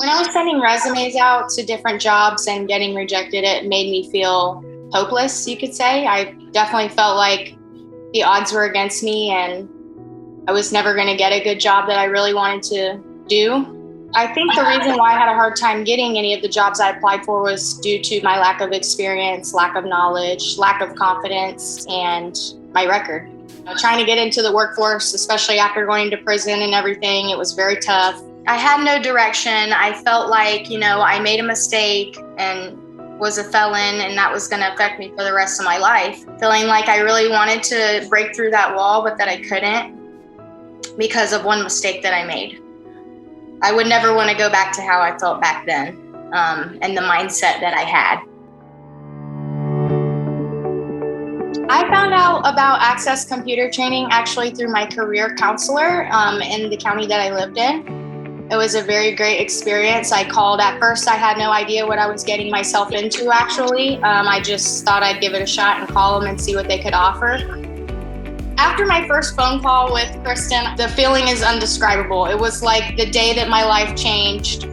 When I was sending resumes out to different jobs and getting rejected, it made me feel hopeless, you could say. I definitely felt like the odds were against me and I was never going to get a good job that I really wanted to do. I think the reason why I had a hard time getting any of the jobs I applied for was due to my lack of experience, lack of knowledge, lack of confidence, and my record. Trying to get into the workforce, especially after going to prison and everything, it was very tough. I had no direction. I felt like, I made a mistake and was a felon, and that was going to affect me for the rest of my life. Feeling like I really wanted to break through that wall, but that I couldn't because of one mistake that I made. I would never want to go back to how I felt back then, and the mindset that I had. I found out about Access computer training actually through my career counselor in the county that I lived in. It was a very great experience. I called. At first, I had no idea what I was getting myself into, actually. I just thought I'd give it a shot and call them and see what they could offer. After my first phone call with Kristen, the feeling is indescribable. It was like the day that my life changed.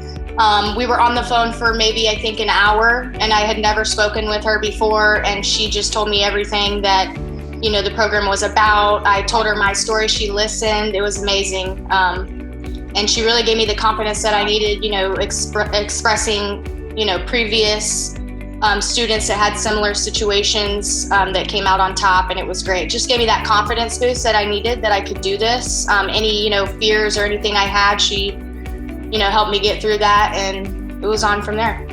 We were on the phone for maybe, I think, an hour, and I had never spoken with her before, and she just told me everything that, the program was about. I told her my story. She listened. It was amazing. And she really gave me the confidence that I needed, expressing, previous students that had similar situations that came out on top, and it was great. Just gave me that confidence boost that I needed, that I could do this. Any, fears or anything I had, she, helped me get through that, and it was on from there.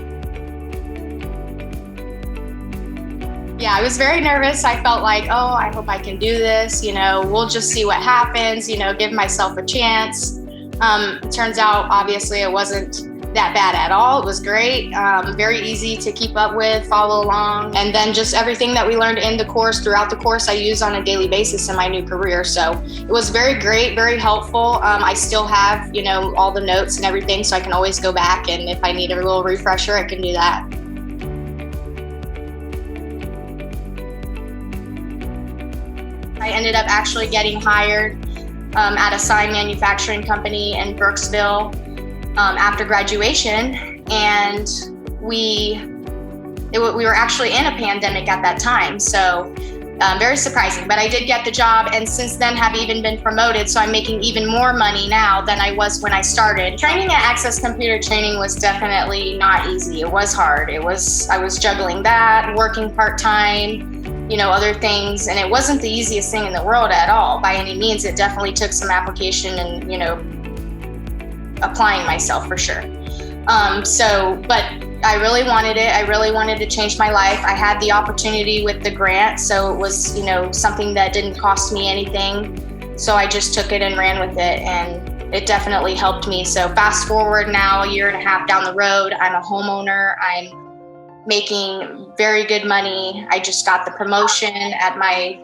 Yeah, I was very nervous. I felt like, I hope I can do this. We'll just see what happens, give myself a chance. It turns out, obviously, it wasn't that bad at all. It was great, very easy to keep up with, follow along. And then just everything that we learned in the course, throughout the course, I use on a daily basis in my new career. So it was very great, very helpful. I still have, all the notes and everything, so I can always go back. And if I need a little refresher, I can do that. I ended up actually getting hired at a sign manufacturing company in Brooksville after graduation, and we were actually in a pandemic at that time, so very surprising. But I did get the job, and since then have even been promoted, so I'm making even more money now than I was when I started. Training at Access Computer Training was definitely not easy. It was hard. I was juggling that, working part-time, other things, and it wasn't the easiest thing in the world at all by any means. It definitely took some application and, applying myself for sure. But I really wanted it. I really wanted to change my life. I had the opportunity with the grant, so it was, something that didn't cost me anything. So I just took it and ran with it, and it definitely helped me. So fast forward now, a year and a half down the road, I'm a homeowner. I'm making very good money. I just got the promotion at my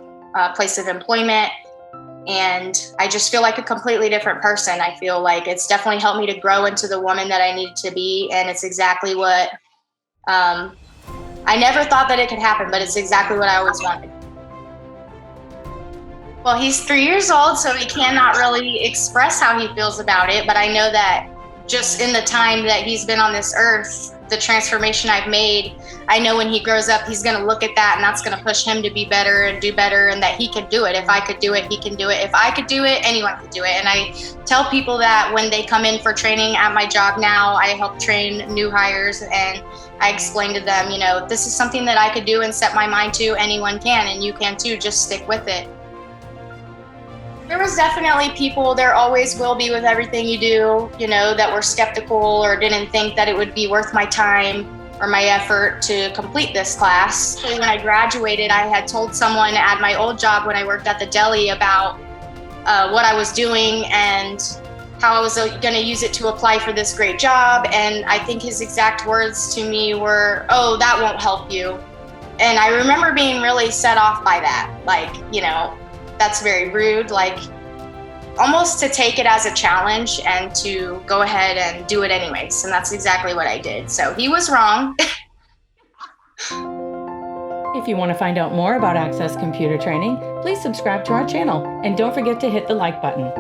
place of employment, and I just feel like a completely different person. I feel like it's definitely helped me to grow into the woman that I needed to be, and it's exactly what I never thought that it could happen, but it's exactly what I always wanted. Well, he's 3 years old, so he cannot really express how he feels about it, but I know that just in the time that he's been on this earth, the transformation I've made, I know when he grows up, he's going to look at that, and that's going to push him to be better and do better, and that he can do it. If I could do it, he can do it. If I could do it, anyone could do it. And I tell people that when they come in for training at my job now, I help train new hires, and I explain to them, if this is something that I could do and set my mind to, anyone can, and you can too. Just stick with it. There was definitely people, there always will be with everything you do, that were skeptical or didn't think that it would be worth my time or my effort to complete this class. Actually, when I graduated, I had told someone at my old job when I worked at the deli about what I was doing and how I was going to use it to apply for this great job. And I think his exact words to me were, "Oh, that won't help you." And I remember being really set off by that. That's very rude, almost to take it as a challenge and to go ahead and do it anyways. And that's exactly what I did. So he was wrong. If you want to find out more about Access Computer Training, please subscribe to our channel and don't forget to hit the like button.